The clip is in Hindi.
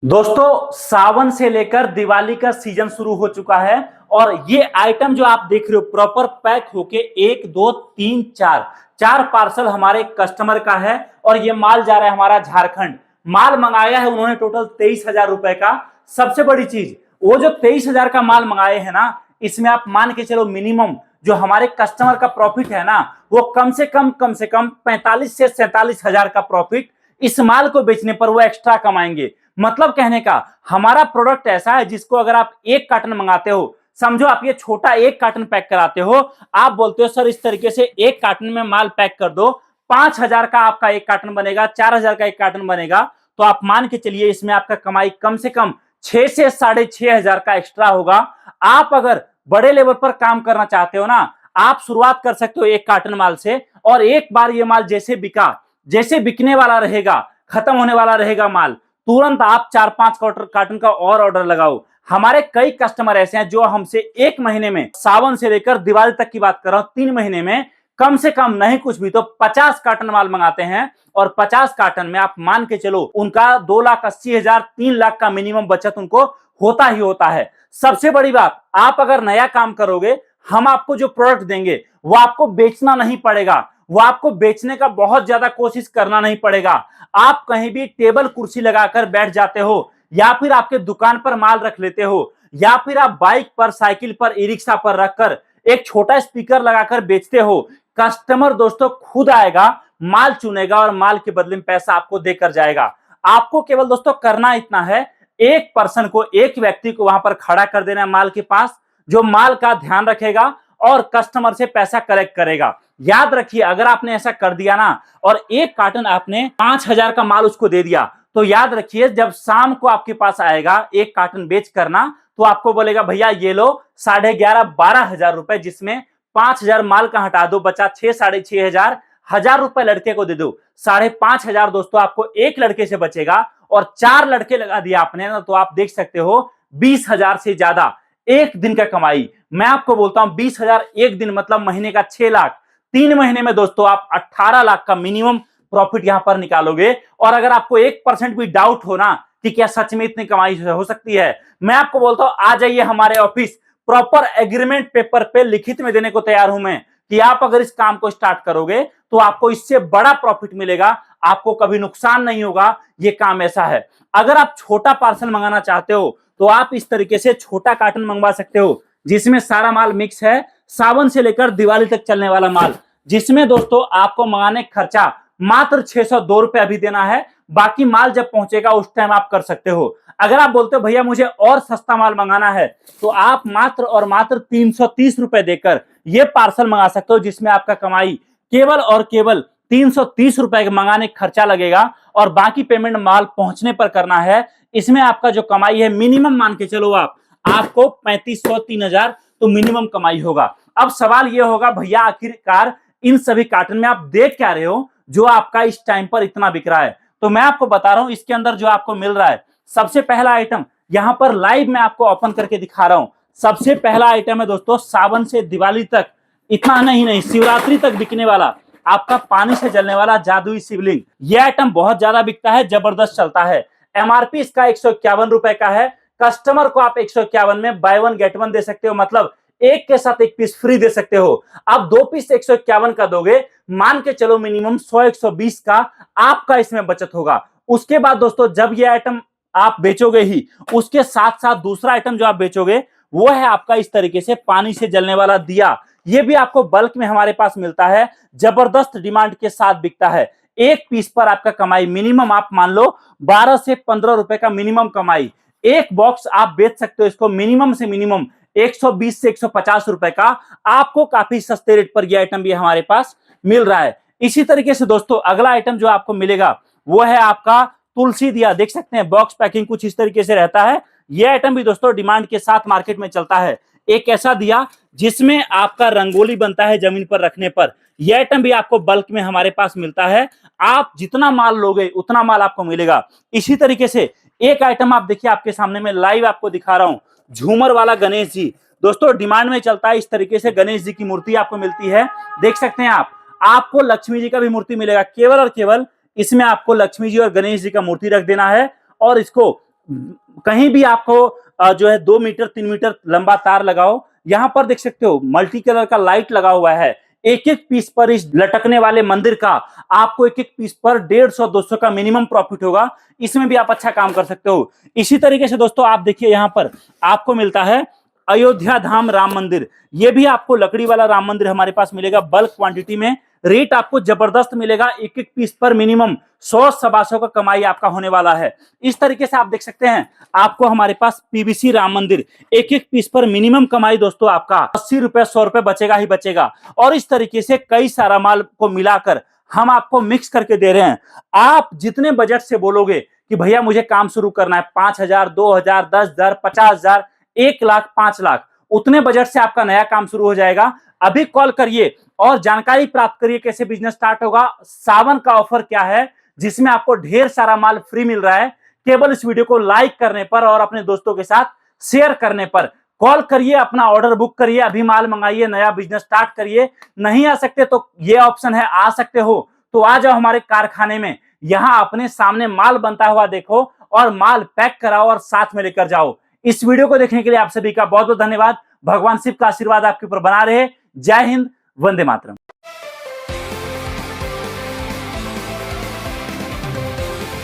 दोस्तों सावन से लेकर दिवाली का सीजन शुरू हो चुका है और ये आइटम जो आप देख रहे हो प्रॉपर पैक होके 1 2 3 4 पार्सल हमारे कस्टमर का है और ये माल जा रहा है हमारा झारखंड। माल मंगाया है उन्होंने टोटल 23,000 रुपए का। सबसे बड़ी चीज वो जो 23,000 का माल मंगाए हैं ना, इसमें आप मान के चलो मिनिमम जो हमारे कस्टमर का प्रॉफिट है ना, वो कम से कम 45 से 47,000 का प्रॉफिट इस माल को बेचने पर वो एक्स्ट्रा कमाएंगे। मतलब कहने का हमारा प्रोडक्ट ऐसा है जिसको अगर आप एक कार्टन मंगाते हो, समझो आप ये छोटा एक कार्टन पैक कराते हो, आप बोलते हो सर इस तरीके से एक कार्टन में माल पैक कर दो, 5,000 का आपका एक कार्टन बनेगा, 4,000 का एक कार्टन बनेगा, तो आप मान के चलिए इसमें आपका कमाई कम से कम 6 से 6,500 का एक्स्ट्रा होगा। आप अगर बड़े लेवल पर काम करना चाहते हो ना, आप शुरुआत कर सकते हो एक कार्टन माल से और एक बार ये माल जैसे बिका, जैसे बिकने वाला रहेगा, खत्म होने वाला रहेगा माल, तुरंत आप 4-5 कार्टन का और ऑर्डर लगाओ। हमारे कई कस्टमर ऐसे हैं जो हमसे एक महीने में, सावन से लेकर दिवाली तक की बात कर रहा हूं, 3 महीने में कम से कम नहीं कुछ भी तो 50 कार्टन माल मंगाते हैं और 50 कार्टन में आप मान के चलो उनका 2,80,000 3 लाख का मिनिमम बचत उनको होता ही होता है। सबसे बड़ी बात, आप अगर नया काम करोगे, हम आपको जो प्रोडक्ट देंगे वो आपको बेचना नहीं पड़ेगा, वो आपको बेचने का बहुत ज्यादा कोशिश करना नहीं पड़ेगा। आप कहीं भी टेबल कुर्सी लगाकर बैठ जाते हो या फिर आपके दुकान पर माल रख लेते हो या फिर आप बाइक पर, साइकिल पर, ई रिक्शा पर रखकर एक छोटा स्पीकर लगाकर बेचते हो, कस्टमर दोस्तों खुद आएगा, माल चुनेगा और माल के बदले में पैसा आपको देकर जाएगा। आपको केवल दोस्तों करना इतना है, एक पर्सन को, एक व्यक्ति को वहां पर खड़ा कर देना है माल के पास, जो माल का ध्यान रखेगा और कस्टमर से पैसा कलेक्ट करेगा। याद रखिए अगर आपने ऐसा कर दिया ना और एक कार्टन आपने 5,000 का माल उसको दे दिया, तो याद रखिए जब शाम को आपके पास आएगा एक कार्टन बेच करना, तो आपको बोलेगा भैया ये लो 11,500-12,000 रुपए, जिसमें 5,000 माल का हटा दो, बचा 6,500, 1,000 रुपए लड़के को दे दो, 5,500 दोस्तों आपको एक लड़के से बचेगा और 4 लड़के लगा दिया आपने ना, तो आप देख सकते हो 20,000 से ज्यादा एक दिन का कमाई। मैं आपको बोलता हूं 20,000 एक दिन मतलब महीने का 6 लाख, 3 महीने में दोस्तों आप 18 लाख का मिनिमम प्रॉफिट यहां पर निकालोगे। और अगर आपको 1% भी डाउट हो ना कि क्या सच में इतनी कमाई हो सकती है, मैं आपको बोलता हूं आ जाइए हमारे ऑफिस, प्रॉपर एग्रीमेंट पेपर पे लिखित में देने को तैयार हूं मैं कि आप अगर इस काम को स्टार्ट करोगे तो आपको इससे बड़ा प्रॉफिट मिलेगा, आपको कभी नुकसान नहीं होगा। ये काम ऐसा है। अगर आप छोटा पार्सल मंगाना चाहते हो तो आप इस तरीके से छोटा कार्टन मंगवा सकते हो जिसमें सारा माल मिक्स है, सावन से लेकर दिवाली तक चलने वाला माल, जिसमें दोस्तों आपको मंगाने खर्चा मात्र 602 रुपए अभी देना है, बाकी माल जब पहुंचेगा उस टाइम आप कर सकते हो। अगर आप बोलते हो भैया मुझे और सस्ता माल मंगाना है, तो आप मात्र और मात्र 330 रुपए देकर ये पार्सल मंगा सकते हो, जिसमें आपका कमाई केवल और केवल 330 रुपए के मंगाने खर्चा लगेगा और बाकी पेमेंट माल पहुंचने पर करना है। इसमें आपका जो कमाई है मिनिमम मान के चलो आपको 3,500 3,000 तो मिनिमम कमाई होगा। अब सवाल यह होगा भैया आखिरकार इन सभी कार्टन में आप देख क्या रहे हो जो आपका इस टाइम पर इतना बिक रहा है? तो मैं आपको बता रहा हूं इसके अंदर जो आपको मिल रहा है, सबसे पहला आइटम यहां पर लाइव मैं आपको ओपन करके दिखा रहा हूं। सबसे पहला आइटम है दोस्तों सावन से दिवाली तक, इतना नहीं शिवरात्रि तक बिकने वाला आपका पानी से जलने वाला जादुई शिवलिंग। यह आइटम बहुत ज्यादा बिकता है, जबरदस्त चलता है। एमआरपी इसका 151 रुपए का है। कस्टमर को आप 151 में बाय 1 गेट 1 दे सकते हो, मतलब एक के साथ एक पीस फ्री दे सकते हो। आप 2 पीस 151 का दोगे, मान के चलो मिनिमम 100-120 का आपका इसमें बचत होगा। उसके बाद दोस्तों जब ये आइटम आप बेचोगे ही, उसके साथ साथ दूसरा आइटम जो आप बेचोगे वो है आपका इस तरीके से पानी से जलने वाला दिया। ये भी आपको बल्क में हमारे पास मिलता है, जबरदस्त डिमांड के साथ बिकता है। एक पीस पर आपका कमाई मिनिमम आप मान लो 12 से 15 रुपए का मिनिमम कमाई। एक बॉक्स आप बेच सकते हो इसको मिनिमम से मिनिमम 120 से 150 रुपए का, आपको काफी सस्ते रेट पर यह आइटम भी हमारे पास मिल रहा है। इसी तरीके से दोस्तों अगला आइटम जो आपको मिलेगा वो है आपका तुलसी दिया। देख सकते हैं बॉक्स पैकिंग कुछ इस तरीके से रहता है। यह आइटम भी दोस्तों डिमांड के साथ मार्केट में चलता है। एक ऐसा दिया जिसमें आपका रंगोली बनता है जमीन पर रखने पर, यह आइटम भी आपको बल्क में हमारे पास मिलता है। आप जितना माल लोगे उतना माल आपको मिलेगा। इसी तरीके से एक आइटम आप देखिए आपके सामने में लाइव आपको दिखा रहा हूं, झूमर वाला गणेश जी। दोस्तों डिमांड में चलता है, इस तरीके से गणेश जी की मूर्ति आपको मिलती है। देख सकते हैं आपको लक्ष्मी जी का भी मूर्ति मिलेगा। केवल और केवल इसमें आपको लक्ष्मी जी और गणेश जी का मूर्ति रख देना है और इसको कहीं भी आपको जो है 2 मीटर 3 मीटर लंबा तार लगाओ। यहां पर देख सकते हो मल्टी कलर का लाइट लगा हुआ है। एक एक पीस पर इस लटकने वाले मंदिर का आपको एक एक पीस पर 150-200 का मिनिमम प्रॉफिट होगा। इसमें भी आप अच्छा काम कर सकते हो। इसी तरीके से दोस्तों आप देखिए यहां पर आपको मिलता है अयोध्या धाम राम मंदिर। ये भी आपको लकड़ी वाला राम मंदिर हमारे पास मिलेगा बल्क क्वांटिटी में। रेट आपको जबरदस्त मिलेगा। एक एक पीस पर मिनिमम 100-125 का कमाई आपका होने वाला है। इस तरीके से आप देख सकते हैं आपको हमारे पास पीवीसी राम मंदिर एक एक पीस पर मिनिमम कमाई दोस्तों आपका 80 रुपए 100 रुपए बचेगा ही बचेगा। और इस तरीके से कई सारा माल को मिलाकर हम आपको मिक्स करके दे रहे हैं। आप जितने बजट से बोलोगे कि भैया मुझे काम शुरू करना है 5,000 2,000 10,000 50,000 1,00,000 5,00,000 उतने बजट से आपका नया काम शुरू हो जाएगा। अभी कॉल करिए और जानकारी प्राप्त करिए कैसे बिजनेस स्टार्ट होगा। सावन का ऑफर क्या है जिसमें आपको ढेर सारा माल फ्री मिल रहा है। केवल इस वीडियो को लाइक करने पर और अपने दोस्तों के साथ शेयर करने पर कॉल करिए, अपना ऑर्डर बुक करिए, अभी माल मंगाइए, नया बिजनेस स्टार्ट करिए। नहीं आ सकते तो ये ऑप्शन है, आ सकते हो तो आ जाओ हमारे कारखाने में। यहां अपने सामने माल बनता हुआ देखो और माल पैक कराओ और साथ में लेकर जाओ। इस वीडियो को देखने के लिए आप सभी का बहुत बहुत धन्यवाद। भगवान शिव का आशीर्वाद आपके ऊपर बना रहे। जय हिंद, वंदे मातरम।